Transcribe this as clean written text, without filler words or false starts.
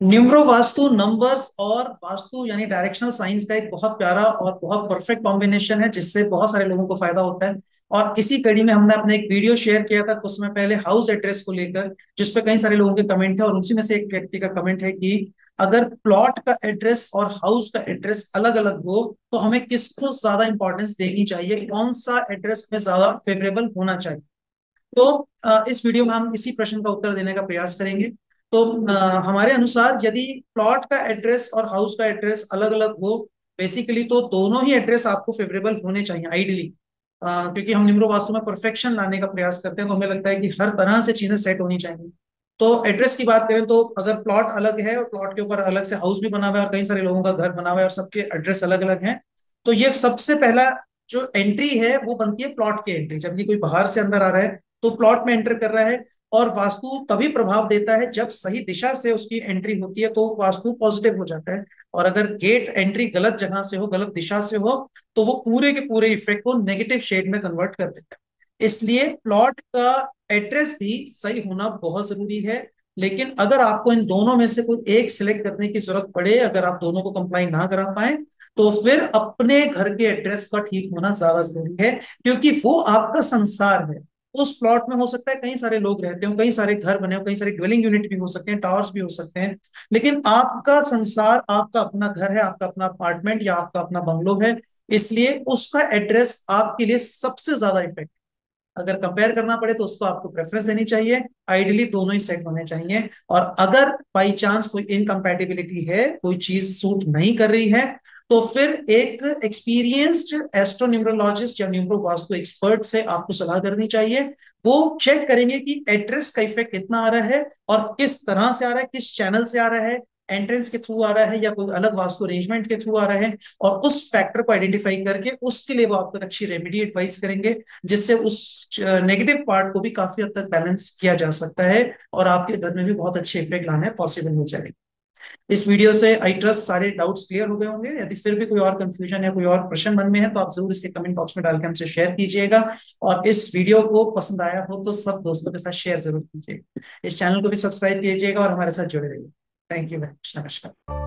Numero vastu numbers और वास्तु यानी directional science का एक बहुत प्यारा और बहुत परफेक्ट कॉम्बिनेशन है, जिससे बहुत सारे लोगों को फायदा होता है। और इसी कड़ी में हमने अपने एक वीडियो शेयर किया था कुछ समय पहले हाउस एड्रेस को लेकर, जिसपे कई सारे लोगों के कमेंट है, और उसी में से एक व्यक्ति का कमेंट है कि अगर प्लॉट का एड्रेस और हाउस का एड्रेस अलग अलग हो तो हमें किसको ज्यादा इंपॉर्टेंस देनी चाहिए, कौन सा एड्रेस में ज्यादा फेवरेबल होना चाहिए। तो इस वीडियो में हम इसी प्रश्न का उत्तर देने का प्रयास करेंगे। तो हमारे अनुसार यदि प्लॉट का एड्रेस और हाउस का एड्रेस अलग अलग हो, बेसिकली तो दोनों ही एड्रेस आपको फेवरेबल होने चाहिए आइडियली, क्योंकि हम निम्रो वास्तु में परफेक्शन लाने का प्रयास करते हैं, तो हमें लगता है कि हर तरह से चीजें सेट होनी चाहिए। तो एड्रेस की बात करें तो अगर प्लॉट अलग है और प्लॉट के ऊपर अलग से हाउस भी बना हुआ है और कई सारे लोगों का घर बना हुआ है और सबके एड्रेस अलग अलग हैं, तो ये सबसे पहला जो एंट्री है वो बनती है प्लॉट की एंट्री। जब ये कोई बाहर से अंदर आ रहा है तो प्लॉट में एंटर कर रहा है, और वास्तु तभी प्रभाव देता है जब सही दिशा से उसकी एंट्री होती है, तो वास्तु पॉजिटिव हो जाता है। और अगर गेट एंट्री गलत जगह से हो, गलत दिशा से हो, तो वो पूरे के पूरे इफेक्ट को नेगेटिव शेड में कन्वर्ट कर देता है। इसलिए प्लॉट का एड्रेस भी सही होना बहुत जरूरी है। लेकिन अगर आपको इन दोनों में से कोई एक सिलेक्ट करने की जरूरत पड़े, अगर आप दोनों को कंप्लाई ना करा पाए, तो फिर अपने घर के एड्रेस का ठीक होना ज्यादा जरूरी है, क्योंकि वो आपका संसार है। उस प्लॉट में हो सकता है कई सारे लोग रहते हो, कई सारे घर बने हो, कई सारे ड्वेलिंग यूनिट भी हो सकते हैं, टावर्स भी हो सकते हैं, लेकिन आपका संसार, आपका अपना घर है, आपका अपना अपार्टमेंट या आपका अपना बंगलो है। इसलिए उसका एड्रेस आपके लिए सबसे ज्यादा इफेक्ट, अगर कंपेयर करना पड़े तो उसको आपको प्रेफरेंस देनी चाहिए। आइडियली दोनों ही सेट होने चाहिए। और अगर बाई चांस कोई इनकम्पैटिबिलिटी है, कोई चीज सूट नहीं कर रही है, तो फिर एक एक्सपीरियंस्ड एस्ट्रोन्यूमरोलॉजिस्ट या न्यूमरो वास्तु एक्सपर्ट से आपको सलाह करनी चाहिए। वो चेक करेंगे कि एड्रेस का इफेक्ट कितना आ रहा है और किस तरह से आ रहा है, किस चैनल से आ रहा है, एंट्रेंस के थ्रू आ रहा है या कोई अलग वास्तु अरेंजमेंट के थ्रू आ रहा है। और उस फैक्टर को आइडेंटिफाई करके उसके लिए वो आपको एक अच्छी रेमेडी एडवाइस करेंगे, जिससे उस नेगेटिव पार्ट को भी काफी हद तक बैलेंस किया जा सकता है और आपके घर में भी बहुत अच्छे इफेक्ट लाने पॉसिबल हो जाएंगे। इस वीडियो से आई ट्रस्ट सारे डाउट्स क्लियर हो गए होंगे। यदि फिर भी कोई और कंफ्यूजन या कोई और प्रश्न मन में है तो आप जरूर इसके कमेंट बॉक्स में डाल के हमसे शेयर कीजिएगा। और इस वीडियो को पसंद आया हो तो सब दोस्तों के साथ शेयर जरूर कीजिएगा। इस चैनल को भी सब्सक्राइब कीजिएगा और हमारे साथ जुड़े रहिए। थैंक यू, नमस्कार।